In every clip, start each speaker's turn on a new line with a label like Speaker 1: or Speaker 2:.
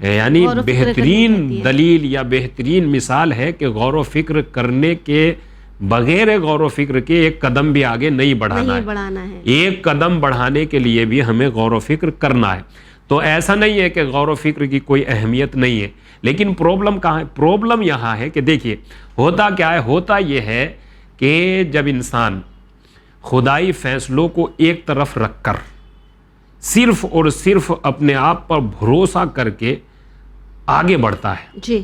Speaker 1: یعنی
Speaker 2: غور و فکر کرنی
Speaker 1: بہترین
Speaker 2: پڑتی ہے۔
Speaker 1: دلیل یا بہترین مثال ہے کہ غور و فکر کرنے کے بغیر غور و فکر کے ایک قدم بھی آگے نہیں بڑھانا ہے، ایک قدم بڑھانے کے لیے بھی ہمیں غور و فکر کرنا ہے۔ تو ایسا نہیں ہے کہ غور و فکر کی کوئی اہمیت نہیں ہے، لیکن پرابلم کہاں ہے؟ پرابلم یہاں ہے کہ دیکھیے ہوتا کیا ہے، ہوتا یہ ہے کہ جب انسان خدائی فیصلوں کو ایک طرف رکھ کر صرف اور صرف اپنے آپ پر بھروسہ کر کے آگے بڑھتا ہے،
Speaker 2: جی،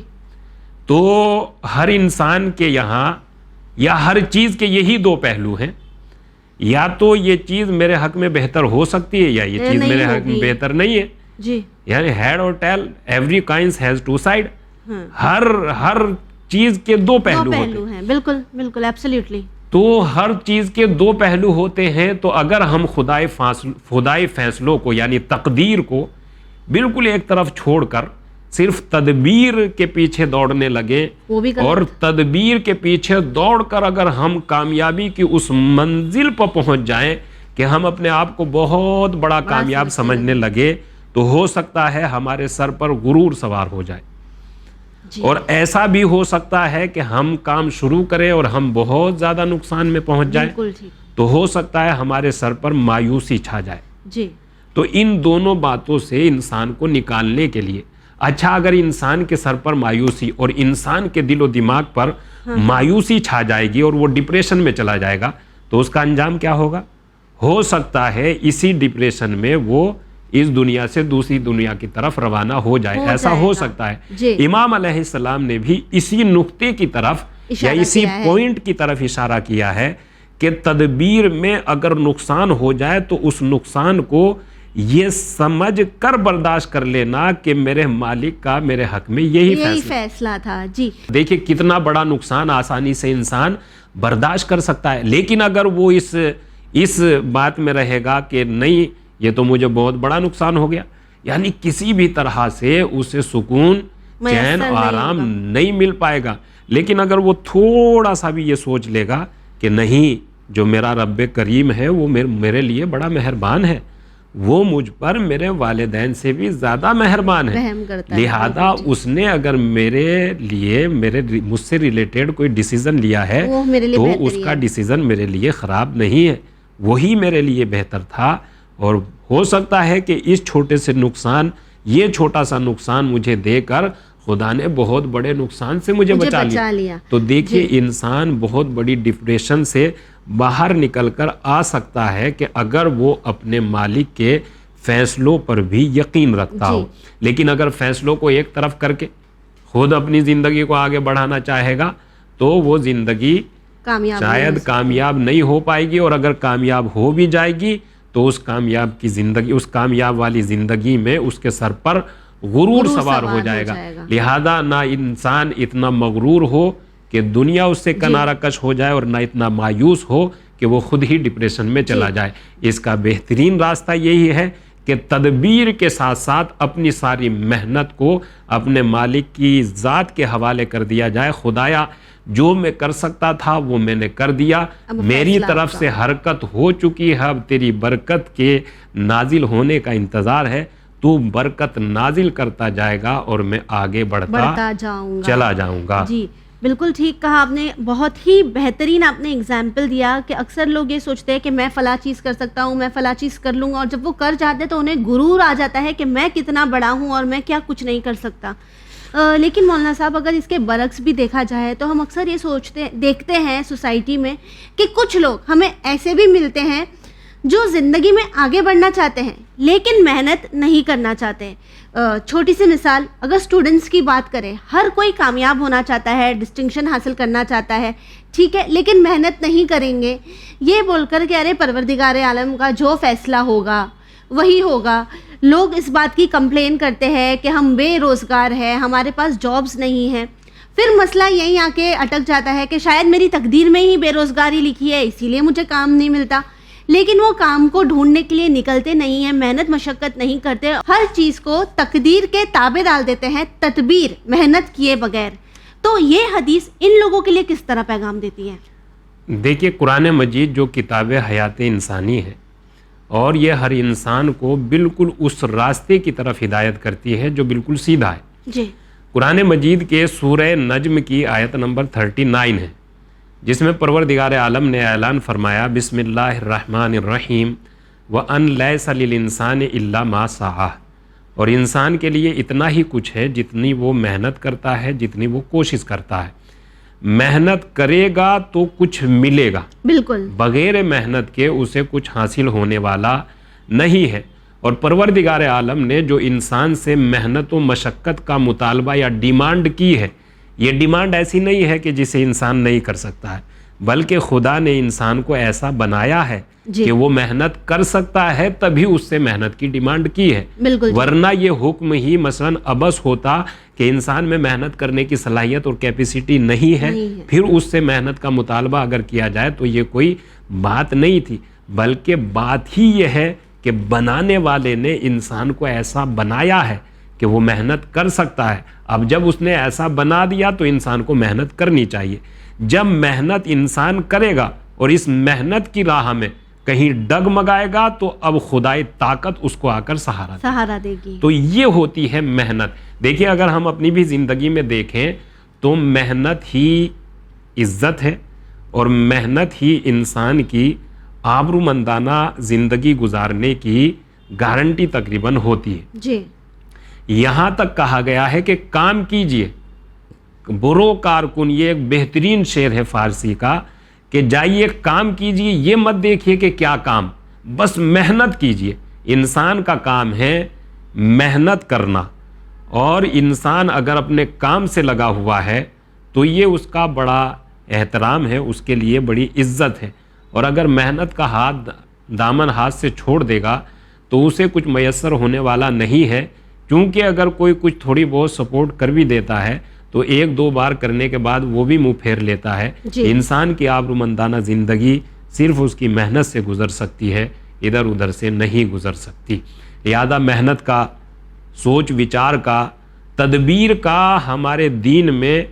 Speaker 1: تو ہر انسان کے یہاں یا ہر چیز کے یہی دو پہلو ہیں، یا تو یہ چیز میرے حق میں بہتر ہو سکتی ہے یا یہ چیز میرے حق میں بہتر نہیں ہے،
Speaker 2: جی،
Speaker 1: یعنی ہیڈ اور tail, every coins has two side, ہر چیز کے دو پہلو ہوتے
Speaker 2: ہیں، بالکل بالکل ایبسلیوٹلی۔
Speaker 1: تو ہر چیز کے دو پہلو ہوتے ہیں، تو اگر ہم خدائی فیصلوں کو یعنی تقدیر کو بالکل ایک طرف چھوڑ کر صرف تدبیر کے پیچھے دوڑنے لگے اور تدبیر کے پیچھے دوڑ کر اگر ہم کامیابی کی اس منزل پر پہنچ جائیں کہ ہم اپنے آپ کو بہت بڑا کامیاب سمجھنے لگے، تو ہو سکتا ہے ہمارے سر پر غرور سوار ہو جائے، اور ایسا بھی ہو سکتا ہے کہ ہم کام شروع کریں اور ہم بہت زیادہ نقصان میں پہنچ جائیں، تو ہو سکتا ہے ہمارے سر پر مایوسی چھا جائے۔
Speaker 2: جی،
Speaker 1: تو ان دونوں باتوں سے انسان کو نکالنے کے لیے، اچھا اگر انسان کے سر پر مایوسی اور انسان کے دل و دماغ پر مایوسی چھا جائے گی اور وہ ڈپریشن میں چلا جائے گا، تو اس کا انجام کیا ہوگا؟ ہو سکتا ہے اسی ڈپریشن میں وہ اس دنیا سے دوسری دنیا کی طرف روانہ ہو جائے، ایسا ہو سکتا ہے۔ امام علیہ السلام نے بھی اسی نقطے کی طرف یا اسی پوائنٹ کی طرف اشارہ کیا ہے کہ تدبیر میں اگر نقصان ہو جائے تو اس نقصان کو یہ سمجھ کر برداشت کر لینا کہ میرے مالک کا میرے حق میں یہی
Speaker 2: فیصلہ تھا۔ جی،
Speaker 1: دیکھیں کتنا بڑا نقصان آسانی سے انسان برداشت کر سکتا ہے، لیکن اگر وہ اس بات میں رہے گا کہ نہیں یہ تو مجھے بہت بڑا نقصان ہو گیا، یعنی کسی بھی طرح سے اسے سکون، چین، آرام نہیں مل پائے گا۔ لیکن اگر وہ تھوڑا سا بھی یہ سوچ لے گا کہ نہیں، جو میرا رب کریم ہے وہ میرے لیے بڑا مہربان ہے، وہ مجھ پر میرے والدین سے بھی زیادہ مہربان ہے، لہذا اس نے اگر میرے لیے مجھ سے ریلیٹڈ کوئی ڈیسیزن لیا ہے تو اس کا ڈیسیزن میرے لیے خراب نہیں ہے، وہی میرے لیے بہتر تھا، اور ہو سکتا ہے کہ اس چھوٹے سے نقصان، یہ چھوٹا سا نقصان مجھے دے کر خدا نے بہت بڑے نقصان سے مجھے بچا لیا۔ تو دیکھیے انسان بہت بڑی ڈپریشن سے باہر نکل کر آ سکتا ہے کہ اگر وہ اپنے مالک کے فیصلوں پر بھی یقین رکھتا ہو، لیکن اگر فیصلوں کو ایک طرف کر کے خود اپنی زندگی کو آگے بڑھانا چاہے گا تو وہ زندگی شاید کامیاب نہیں ہو پائے گی، اور اگر کامیاب ہو بھی جائے گی تو اس کامیاب والی زندگی میں اس کے سر پر غرور سوار ہو جائے گا، لہذا نہ انسان اتنا مغرور ہو کہ دنیا اس سے کنارہ کش ہو جائے، اور نہ اتنا مایوس ہو کہ وہ خود ہی ڈپریشن میں چلا جائے۔ اس کا بہترین راستہ یہی ہے کہ تدبیر کے ساتھ ساتھ اپنی ساری محنت کو اپنے مالک کی ذات کے حوالے کر دیا جائے۔ خدایا جو میں کر سکتا تھا وہ میں نے کر دیا، میری طرف سے حرکت ہو چکی ہے، اب تیری برکت کے نازل ہونے کا انتظار ہے، تو برکت نازل کرتا جائے گا اور میں آگے بڑھتا چلا جاؤں گا۔
Speaker 2: جی بالکل ٹھیک کہا آپ نے، بہت ہی بہترین آپ نے اگزامپل دیا کہ اکثر لوگ یہ سوچتے ہیں کہ میں فلاں چیز کر سکتا ہوں، میں فلاں چیز کر لوں گا، اور جب وہ کر جاتے تو انہیں غرور آ جاتا ہے کہ میں کتنا بڑا ہوں اور میں کیا کچھ نہیں کر سکتا۔ لیکن مولانا صاحب اگر اس کے برعکس بھی دیکھا جائے تو ہم اکثر یہ دیکھتے ہیں سوسائٹی میں کہ کچھ لوگ ہمیں ایسے بھی ملتے ہیں جو زندگی میں آگے بڑھنا چاہتے ہیں لیکن محنت نہیں کرنا چاہتے۔ چھوٹی سی مثال، اگر اسٹوڈنٹس کی بات کریں، ہر کوئی کامیاب ہونا چاہتا ہے، ڈسٹنکشن حاصل کرنا چاہتا ہے، ٹھیک ہے، لیکن محنت نہیں کریں گے یہ بول کر کہ ارے پروردگار عالم کا جو فیصلہ ہوگا وہی ہوگا۔ لوگ اس بات کی کمپلین کرتے ہیں کہ ہم بے روزگار ہیں، ہمارے پاس جابز نہیں ہیں، پھر مسئلہ یہیں آ کے اٹک جاتا ہے کہ شاید میری تقدیر میں ہی بے روزگاری لکھی ہے، اسی لیے مجھے کام نہیں ملتا، لیکن وہ کام کو ڈھونڈنے کے لیے نکلتے نہیں ہیں، محنت مشقت نہیں کرتے، ہر چیز کو تقدیر کے تابع ڈال دیتے ہیں، تدبیر محنت کیے بغیر۔ تو یہ حدیث ان لوگوں کے لیے کس طرح پیغام دیتی ہے؟
Speaker 1: دیکھیے قرآن مجید جو کتاب حیات انسانی ہے، اور یہ ہر انسان کو بالکل اس راستے کی طرف ہدایت کرتی ہے جو بالکل سیدھا ہے۔
Speaker 2: جی
Speaker 1: قرآن مجید کے سورہ نجم کی آیت نمبر 39 ہے، جس میں پروردگار عالم نے اعلان فرمایا بسم اللہ الرحمن الرحیم وَأَن لَيْسَ لِلْإِنسَانِ إِلَّا مَا سَعَى، اور انسان کے لیے اتنا ہی کچھ ہے جتنی وہ محنت کرتا ہے، جتنی وہ کوشش کرتا ہے۔ محنت کرے گا تو کچھ ملے گا،
Speaker 2: بالکل،
Speaker 1: بغیر محنت کے اسے کچھ حاصل ہونے والا نہیں ہے۔ اور پروردگار عالم نے جو انسان سے محنت و مشقت کا مطالبہ یا ڈیمانڈ کی ہے، یہ ڈیمانڈ ایسی نہیں ہے کہ جسے انسان نہیں کر سکتا ہے، بلکہ خدا نے انسان کو ایسا بنایا ہے
Speaker 2: جی
Speaker 1: کہ وہ محنت کر سکتا ہے، تبھی اس سے محنت کی ڈیمانڈ کی ہے۔
Speaker 2: بالکل،
Speaker 1: ورنہ یہ حکم ہی مثلا ابس ہوتا کہ انسان میں محنت کرنے کی صلاحیت اور کیپیسٹی نہیں ہے، پھر اس سے محنت کا مطالبہ اگر کیا جائے تو یہ کوئی بات نہیں تھی، بلکہ بات ہی یہ ہے کہ بنانے والے نے انسان کو ایسا بنایا ہے کہ وہ محنت کر سکتا ہے۔ اب جب اس نے ایسا بنا دیا تو انسان کو محنت کرنی چاہیے۔ جب محنت انسان کرے گا اور اس محنت کی راہ میں کہیں ڈگمگائے گا تو اب خدائی طاقت اس کو آ کر سہارا
Speaker 2: دے گی۔
Speaker 1: تو یہ ہوتی ہے محنت۔ دیکھیں اگر ہم اپنی بھی زندگی میں دیکھیں تو محنت ہی عزت ہے، اور محنت ہی انسان کی آبرومندانہ زندگی گزارنے کی گارنٹی تقریباً ہوتی ہے۔
Speaker 2: جی
Speaker 1: یہاں تک کہا گیا ہے کہ کام کیجئے، برو کارکن، یہ ایک بہترین شعر ہے فارسی کا کہ جائیے کام کیجئے، یہ مت دیکھیے کہ کیا کام، بس محنت کیجئے۔ انسان کا کام ہے محنت کرنا، اور انسان اگر اپنے کام سے لگا ہوا ہے تو یہ اس کا بڑا احترام ہے، اس کے لیے بڑی عزت ہے۔ اور اگر محنت کا دامن ہاتھ سے چھوڑ دے گا تو اسے کچھ میسر ہونے والا نہیں ہے، کیونکہ اگر کوئی کچھ تھوڑی بہت سپورٹ کر بھی دیتا ہے تو ایک دو بار کرنے کے بعد وہ بھی منہ پھیر لیتا ہے۔
Speaker 2: جی
Speaker 1: انسان کی آبرومندانہ زندگی صرف اس کی محنت سے گزر سکتی ہے، ادھر ادھر سے نہیں گزر سکتی۔ لہذا محنت کا، سوچ وچار کا، تدبیر کا ہمارے دین میں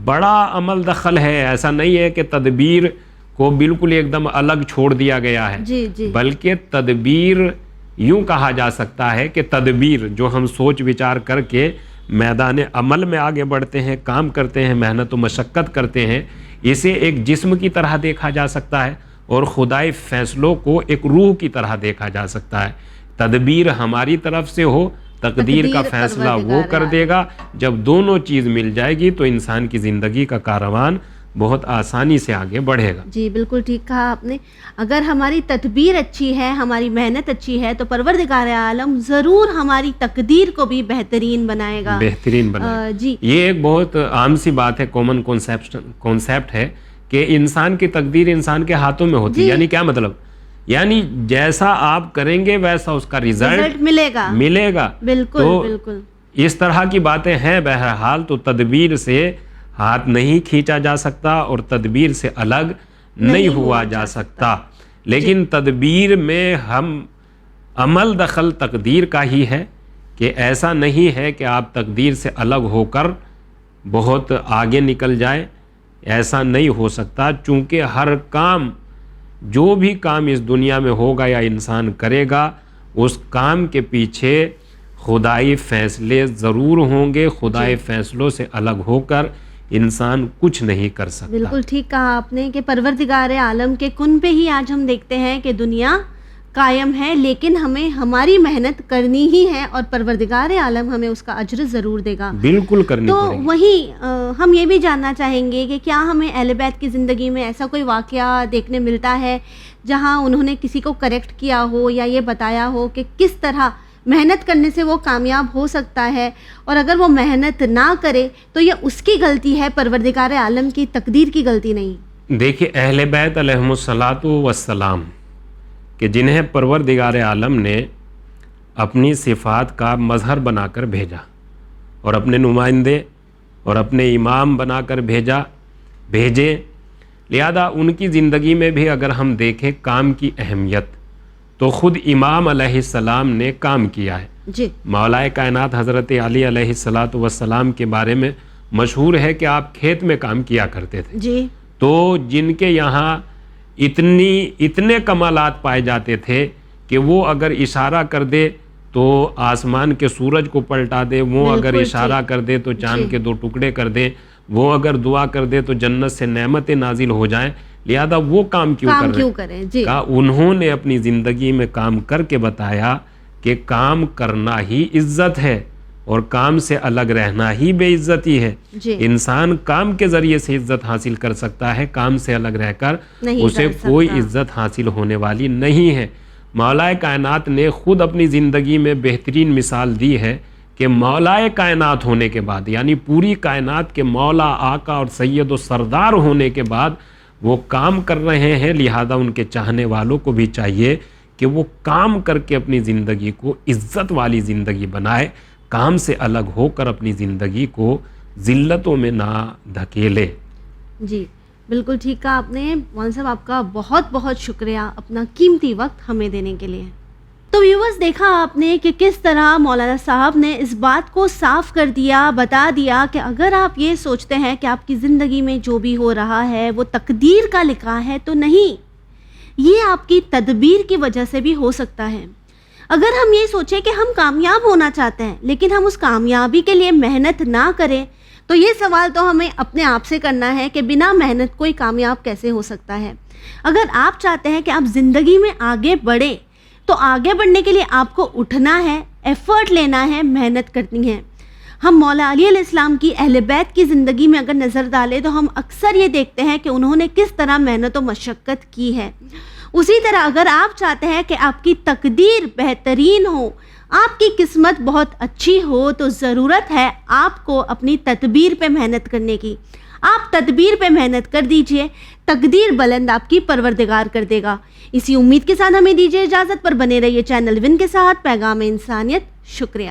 Speaker 1: بڑا عمل دخل ہے۔ ایسا نہیں ہے کہ تدبیر کو بالکل ایک دم الگ چھوڑ دیا گیا ہے،
Speaker 2: جی جی
Speaker 1: بلکہ تدبیر یوں کہا جا سکتا ہے کہ تدبیر جو ہم سوچ وچار کر کے میدان عمل میں آگے بڑھتے ہیں، کام کرتے ہیں، محنت و مشقت کرتے ہیں، اسے ایک جسم کی طرح دیکھا جا سکتا ہے، اور خدائی فیصلوں کو ایک روح کی طرح دیکھا جا سکتا ہے۔ تدبیر ہماری طرف سے ہو، تقدیر کا فیصلہ وہ کر دے گا۔ جب دونوں چیز مل جائے گی تو انسان کی زندگی کا کاروان بہت آسانی سے آگے بڑھے گا۔
Speaker 2: جی بالکل ٹھیک کہا آپ نے۔ اگر ہماری تدبیر اچھی ہے، ہماری محنت اچھی ہے، تو پروردگار عالم ضرور ہماری تقدیر کو بھی بہترین بنائے گا،
Speaker 1: بہترین بنائے گا۔
Speaker 2: جی
Speaker 1: یہ ایک بہت عام سی بات ہے، کامن کانسیپٹ ہے کہ انسان کی تقدیر انسان کے ہاتھوں میں ہوتی ہے۔ یعنی کیا مطلب؟ یعنی جیسا آپ کریں گے ویسا اس کا رزلٹ ملے گا۔
Speaker 2: بالکل
Speaker 1: تو
Speaker 2: بالکل
Speaker 1: اس طرح کی باتیں ہیں۔ بہرحال تو تدبیر سے ہاتھ نہیں کھینچا جا سکتا اور تدبیر سے الگ نہیں ہوا جا سکتا، لیکن تدبیر میں ہم عمل دخل تقدیر کا ہی ہے، کہ ایسا نہیں ہے کہ آپ تقدیر سے الگ ہو کر بہت آگے نکل جائیں، ایسا نہیں ہو سکتا، چونکہ ہر کام، جو بھی کام اس دنیا میں ہوگا یا انسان کرے گا، اس کام کے پیچھے خدائی فیصلے ضرور ہوں گے۔ خدائی فیصلوں سے الگ ہو کر انسان کچھ نہیں کر سکتا۔
Speaker 2: بالکل ٹھیک کہا آپ نے کہ پروردگار عالم کے کن پہ ہی آج ہم دیکھتے ہیں کہ دنیا قائم ہے، لیکن ہمیں ہماری محنت کرنی ہی ہے، اور پروردگار عالم ہمیں اس کا اجر ضرور دے گا۔
Speaker 1: بالکل کرنی
Speaker 2: تو
Speaker 1: پڑے گی۔
Speaker 2: وہیں ہم یہ بھی جاننا چاہیں گے کہ کیا ہمیں اہل بیت کی زندگی میں ایسا کوئی واقعہ دیکھنے ملتا ہے جہاں انہوں نے کسی کو کریکٹ کیا ہو یا یہ بتایا ہو کہ کس طرح محنت کرنے سے وہ کامیاب ہو سکتا ہے، اور اگر وہ محنت نہ کرے تو یہ اس کی غلطی ہے، پروردگار عالم کی تقدیر کی غلطی نہیں؟
Speaker 1: دیکھیے اہل بیت علیہم الصلاۃ والسلام کہ جنہیں پروردگار عالم نے اپنی صفات کا مظہر بنا کر بھیجا، اور اپنے نمائندے اور اپنے امام بنا کر بھیجے، لہذا ان کی زندگی میں بھی اگر ہم دیکھیں کام کی اہمیت، تو خود امام علیہ السلام نے کام کیا ہے۔
Speaker 2: جی
Speaker 1: مولا کائنات حضرت علی علیہ الصلاۃ والسلام کے بارے میں مشہور ہے کہ آپ کھیت میں کام کیا کرتے تھے۔
Speaker 2: جی
Speaker 1: تو جن کے یہاں اتنے کمالات پائے جاتے تھے کہ وہ اگر اشارہ کر دے تو آسمان کے سورج کو پلٹا دے، وہ اگر اشارہ کر دے تو چاند کے 2 ٹکڑے کر دے، وہ اگر دعا کر دے تو جنت سے نعمتیں نازل ہو جائیں، لہذا وہ کام کیوں کر رہے ہیں؟ کہا انہوں نے اپنی زندگی میں کام کر کے بتایا کہ کام کرنا ہی عزت ہے اور کام سے الگ رہنا ہی بے عزتی ہے۔ انسان کام کے ذریعے سے عزت حاصل کر سکتا ہے، کام سے الگ رہ کر اسے کوئی عزت حاصل ہونے والی نہیں ہے۔ مولا کائنات نے خود اپنی زندگی میں بہترین مثال دی ہے کہ مولا کائنات ہونے کے بعد، یعنی پوری کائنات کے مولا، آقا اور سید و سردار ہونے کے بعد وہ کام کر رہے ہیں، لہذا ان کے چاہنے والوں کو بھی چاہیے کہ وہ کام کر کے اپنی زندگی کو عزت والی زندگی بنائے، کام سے الگ ہو کر اپنی زندگی کو ذلتوں میں نہ دھکیلے۔
Speaker 2: جی بالکل ٹھیک کہا آپ نے مولانا صاحب، آپ کا بہت بہت شکریہ اپنا قیمتی وقت ہمیں دینے کے لیے۔ تو ویورز، دیکھا آپ نے کہ کس طرح مولانا صاحب نے اس بات کو صاف کر دیا، بتا دیا کہ اگر آپ یہ سوچتے ہیں کہ آپ کی زندگی میں جو بھی ہو رہا ہے وہ تقدیر کا لکھا ہے، تو نہیں، یہ آپ کی تدبیر کی وجہ سے بھی ہو سکتا ہے۔ اگر ہم یہ سوچیں کہ ہم کامیاب ہونا چاہتے ہیں لیکن ہم اس کامیابی کے لیے محنت نہ کریں، تو یہ سوال تو ہمیں اپنے آپ سے کرنا ہے کہ بنا محنت کوئی کامیاب کیسے ہو سکتا ہے۔ اگر آپ چاہتے ہیں کہ آپ زندگی میں آگے بڑھیں تو آگے بڑھنے کے لیے آپ کو اٹھنا ہے، ایفرٹ لینا ہے، محنت کرنی ہے۔ ہم مولا علی علیہ السلام کی اہل بیت کی زندگی میں اگر نظر ڈالیں تو ہم اکثر یہ دیکھتے ہیں کہ انہوں نے کس طرح محنت و مشقت کی ہے۔ اسی طرح اگر آپ چاہتے ہیں کہ آپ کی تقدیر بہترین ہو، آپ کی قسمت بہت اچھی ہو، تو ضرورت ہے آپ کو اپنی تدبیر پہ محنت کرنے کی۔ آپ تدبیر پہ محنت کر دیجئے، تقدیر بلند آپ کی پروردگار کر دے گا۔ اسی امید کے ساتھ ہمیں دیجئے اجازت، پر بنے رہیے چینل ون کے ساتھ، پیغام انسانیت۔ شکریہ۔